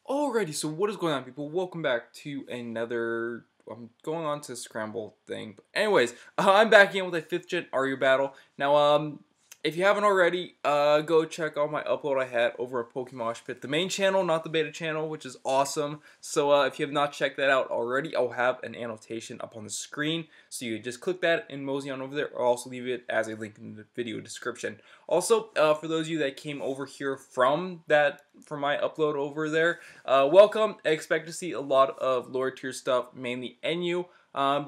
Alrighty, so what is going on, people? Welcome back to another. I'm going on to Scramble thing. But anyways, I'm back in with a 5th gen Arya battle. Now, if you haven't already, go check out my upload I had over at Pokemon Pit, the main channel, not the beta channel, which is awesome. So, if you have not checked that out already, I'll have an annotation up on the screen. So you just click that and mosey on over there. I'll also leave it as a link in the video description. Also, for those of you that came over here from my upload over there, welcome. I expect to see a lot of lower tier stuff, mainly NU.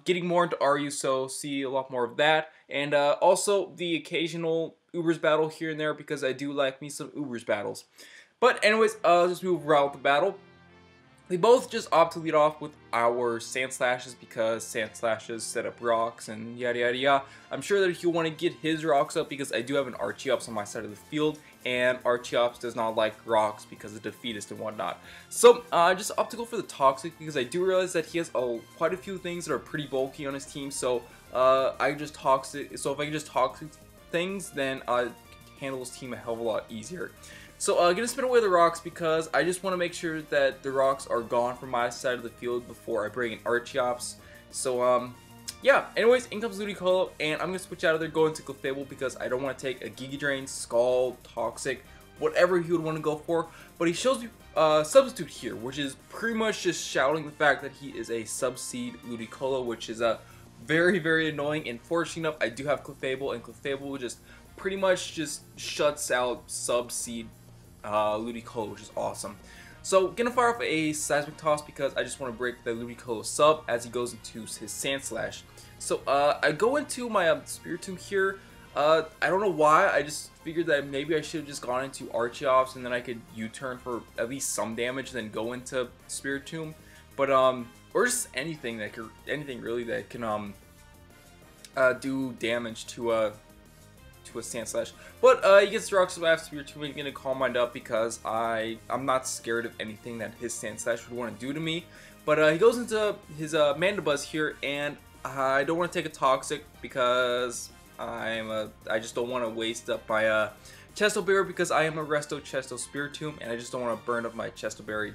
Getting more into RU, so see a lot more of that. And also the occasional Ubers battle here and there, because I do like me some Ubers battles. But anyways, let's move right with the battle. We both just opt to lead off with our Sand Slashes because Sand Slashes set up rocks and yada yada yada. I'm sure that he'll want to get his rocks up because I do have an Archeops on my side of the field, and Archeops does not like rocks because of defeatist and whatnot. So I just opt to go for the Toxic because I do realize that he has quite a few things that are pretty bulky on his team. So I just Toxic. So if I can just Toxic things, then I handle his team a hell of a lot easier. So gonna spin away the rocks because I just want to make sure that the rocks are gone from my side of the field before I bring in Archeops. So yeah, anyways, in comes Ludicolo, and I'm gonna switch out of there, go into Clefable because I don't want to take a Giga Drain, Scald, Toxic, whatever he would want to go for. But he shows me Substitute here, which is pretty much just shouting the fact that he is a Sub-Seed Ludicolo, which is very, very annoying. And fortunately enough, I do have Clefable, and Clefable just pretty much just shuts out Sub-Seed Ludicolo, which is awesome. So gonna fire off a Seismic Toss because I just want to break the Ludicolo sub as he goes into his Sand Slash. So I go into my Spiritomb here. I don't know why, I just figured that maybe I should have just gone into Archeops and then I could U-turn for at least some damage, then go into Spiritomb. But or just anything that could, anything really that can do damage to a Sand Slash. But he gets rocks so I have Spiritomb. I'm gonna Calm Mind up because I'm not scared of anything that his Sand Slash would want to do to me. But he goes into his Mandibuzz here, and I don't want to take a Toxic because I just don't want to waste up my Chesto Berry because I am a Resto Chesto Spiritomb, and I just don't want to burn up my Chesto Berry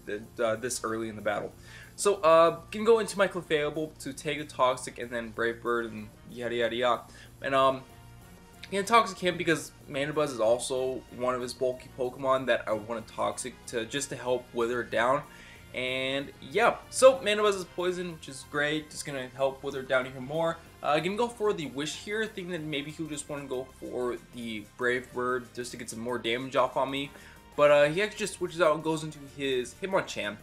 this early in the battle. So can go into my Clefable to take a Toxic and then Brave Bird and yada yada yada. And and Toxic him because Mandibuzz is also one of his bulky Pokemon that I want to Toxic to just to help wither it down. And yeah, so Mandibuzz is poison, which is great, just gonna help wither it down even more. Gonna go for the Wish here, thinking that maybe he'll just want to go for the Brave Bird just to get some more damage off on me. But he actually just switches out and goes into his Hitmonchan.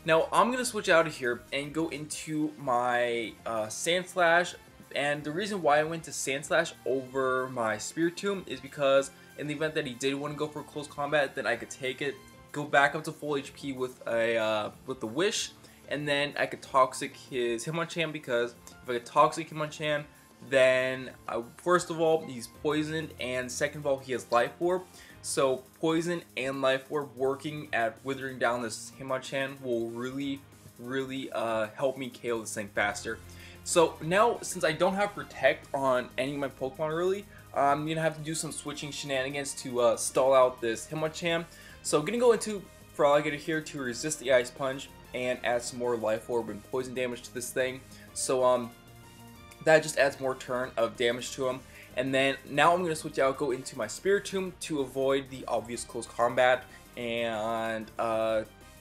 Now I'm gonna switch out of here and go into my Sand Slash. And the reason why I went to Sand Slash over my Spiritomb is because in the event that he did want to go for close combat, then I could take it, go back up to full HP with the Wish, and then I could Toxic his Hitmonchan, because if I could Toxic Hitmonchan, then first of all he's poisoned, and second of all he has Life Orb. So poison and Life Orb working at withering down this Hitmonchan will really help me KO this thing faster. So now, since I don't have Protect on any of my Pokemon really, I'm going to have to do some switching shenanigans to stall out this Hitmonchan. So I'm going to go into Feraligatr here to resist the Ice Punch and add some more Life Orb and Poison damage to this thing. So that just adds more turn of damage to him. And then now I'm going to switch out, go into my Spiritomb to avoid the obvious close combat and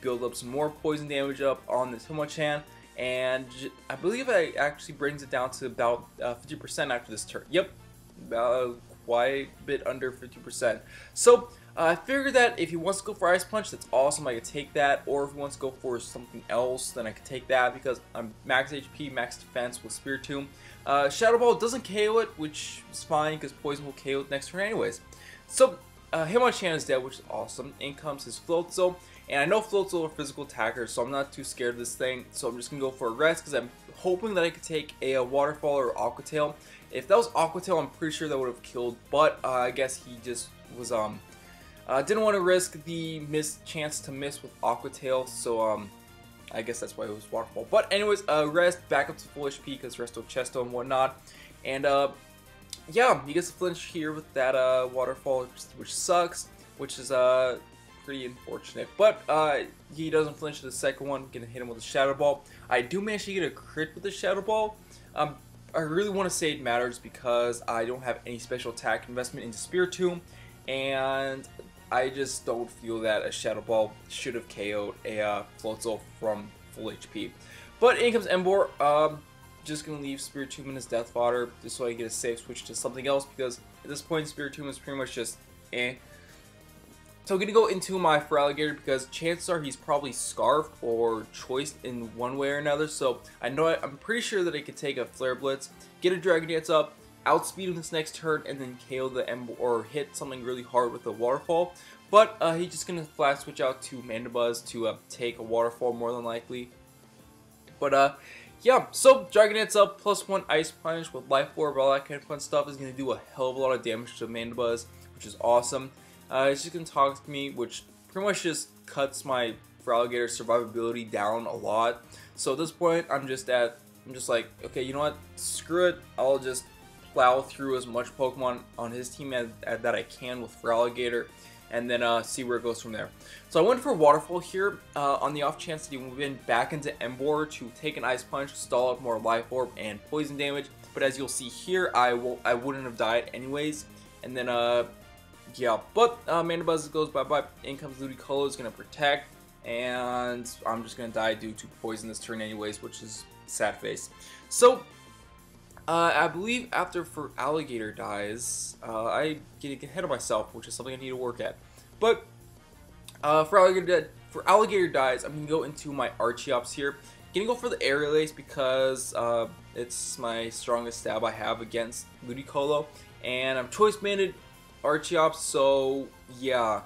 build up some more poison damage up on this Hitmonchan. And I believe it actually brings it down to about 50% after this turn. Yep, quite a bit under 50%. So I figured that if he wants to go for Ice Punch, that's awesome, I could take that. Or if he wants to go for something else, then I could take that because I'm max HP, max defense with Spiritomb. Shadow Ball doesn't KO it, which is fine because Poison will KO it next turn anyways. So Hitmonchan is dead, which is awesome. In comes his Floatzel. And I know Floatzel are physical attackers, so I'm not too scared of this thing. So I'm just going to go for a rest because I'm hoping that I could take a Waterfall or Aqua Tail. If that was Aqua Tail, I'm pretty sure that would have killed. But I guess he just was didn't want to risk the chance to miss with Aqua Tail. So I guess that's why it was Waterfall. But anyways, rest back up to full HP because Resto Chesto and whatnot. And yeah, he gets a flinch here with that Waterfall, which sucks. Which is pretty unfortunate. But he doesn't flinch to the second one. Gonna hit him with a Shadow Ball. I do manage to get a crit with the Shadow Ball. I really want to say it matters because I don't have any special attack investment into Spiritomb, and I just don't feel that a Shadow Ball should have KO'd a Floatzel from full HP. But in comes Emboar. Just gonna leave Spiritomb in his death fodder just so I get a safe switch to something else, because at this point Spiritomb is pretty much just eh. So I'm gonna go into my Feraligatr because chances are he's probably Scarfed or Choiced in one way or another. So I'm pretty sure that I could take a Flare Blitz, get a Dragon Dance up, outspeed him this next turn, and then KO the Emboar or hit something really hard with the Waterfall. But he's just gonna flat switch out to Mandibuzz to take a Waterfall more than likely. But yeah, so Dragon Dance up, +1 Ice Punch with Life Orb, all that kind of fun stuff is going to do a hell of a lot of damage to Mandibuzz, which is awesome. It's just going to Toxic me, which pretty much just cuts my Feraligatr survivability down a lot. So at this point, I'm just like, okay, you know what, screw it, I'll just plow through as much Pokemon on his team that I can with Feraligatr, and then see where it goes from there. So I went for Waterfall here on the off chance that he move in back into Emboar to take an Ice Punch, stall out more Life Orb and Poison damage. But as you'll see here, I wouldn't have died anyways. And then yeah, but Mandibuzz goes bye-bye. In comes Ludicolo, is going to protect, and I'm just going to die due to Poison this turn anyways, which is sad face. So I believe after Feraligatr dies, I get ahead of myself, which is something I need to work at. But Feraligatr dies, I'm going to go into my Archeops here. Going to go for the Aerial Ace because it's my strongest stab I have against Ludicolo. And I'm Choice Banded Archeops, so yeah,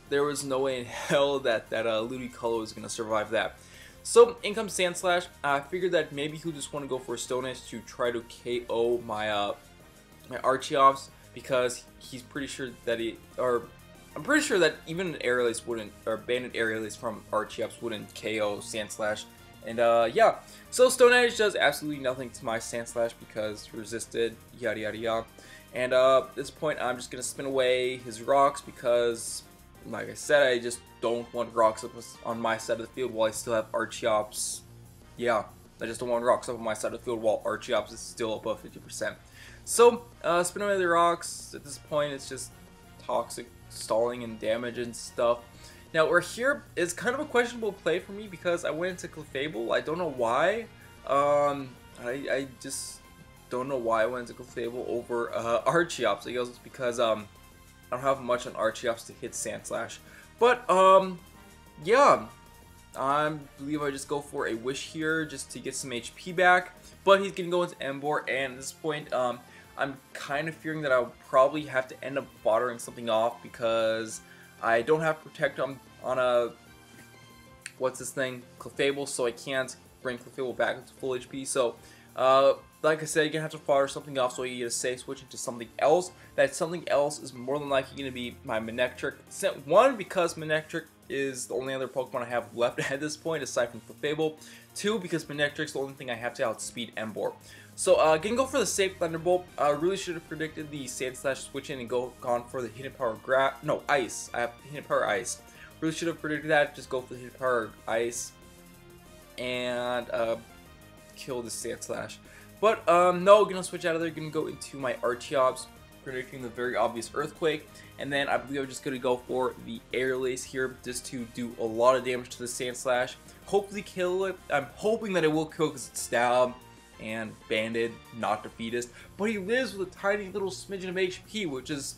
there was no way in hell that Ludicolo was going to survive that. So, in comes Sandslash. I figured that maybe he'll just want to go for a Stone Edge to try to KO my my Archeops, because he's pretty sure that I'm pretty sure that even an Aerial Ace wouldn't, or Banded Aerial Ace from Archeops wouldn't KO Sandslash. And yeah, so Stone Edge does absolutely nothing to my Sandslash because resisted, yada yada yada. And at this point, I'm just gonna spin away his rocks because, like I said, I just don't want rocks up on my side of the field while I still have Archeops. Yeah, I just don't want rocks up on my side of the field while Archeops is still above 50%. So, spin away the rocks. At this point, it's just toxic stalling and damage and stuff. Now, we're here is kind of a questionable play for me because I went into Clefable. I don't know why. I just don't know why I went into Clefable over Archeops. I guess it's because I don't have much on Archeops to hit Sandslash. But, yeah, I believe I just go for a Wish here just to get some HP back. But he's going to go into Emboar, and at this point, I'm kind of fearing that I'll probably have to end up bothering something off because I don't have Protect on a, what's this thing, Clefable, so I can't bring Clefable back into full HP. So, like I said, you're going to have to fodder something off so you get a safe switch into something else. That something else is more than likely going to be my Manectric. One, because Manectric is the only other Pokemon I have left at this point aside from Clefable. Two, because Manectric's the only thing I have to outspeed Emboar. So, gonna go for the safe Thunderbolt. Really should have predicted the Sandslash switch in and gone for the Hidden Power Ice. I have Hidden Power Ice. Really should have predicted that. Just go for the Hidden Power Ice and kill the Sandslash. But no, gonna switch out of there. Gonna go into my Archeops, predicting the very obvious Earthquake, and then I believe I'm just gonna go for the Aerial Ace here, just to do a lot of damage to the Sandslash. Hopefully kill it. I'm hoping that it will kill because it's Stab and Banded, not Defeatist, but he lives with a tiny little smidgen of HP, which is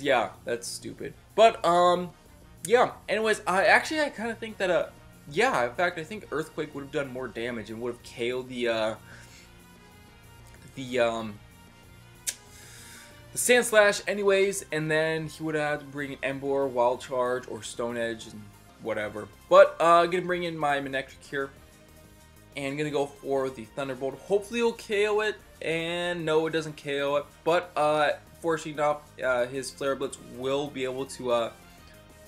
yeah, that's stupid. But yeah. Anyways, I kind of think that yeah, in fact, I think Earthquake would have done more damage and would have KO'd the Sandslash anyways, and then he would have had to bring an Emboar, Wild Charge, or Stone Edge, and whatever. But gonna bring in my Manectric here, and gonna go for the Thunderbolt. Hopefully it'll KO it, and no, it doesn't KO it, but fortunately enough, his Flare Blitz will be able to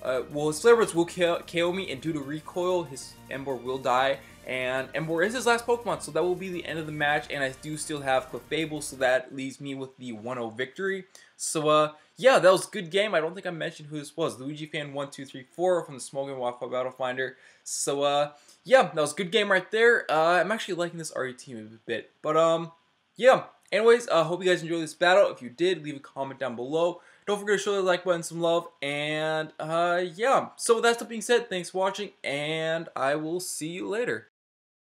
well, his Flare Blitz will KO me, and due to recoil, his Emboar will die. And Emboar is his last Pokemon, so that will be the end of the match. And I do still have Clefable, so that leaves me with the 1-0 victory. So, yeah, that was a good game. I don't think I mentioned who this was. LuigiFan1234 from the Smoking Waffle Battle Finder. So, yeah, that was a good game right there. I'm actually liking this RE team a bit. But, yeah. Anyways, hope you guys enjoyed this battle. If you did, leave a comment down below. Don't forget to show the like button some love. And, yeah. So with that stuff being said, thanks for watching. And I will see you later.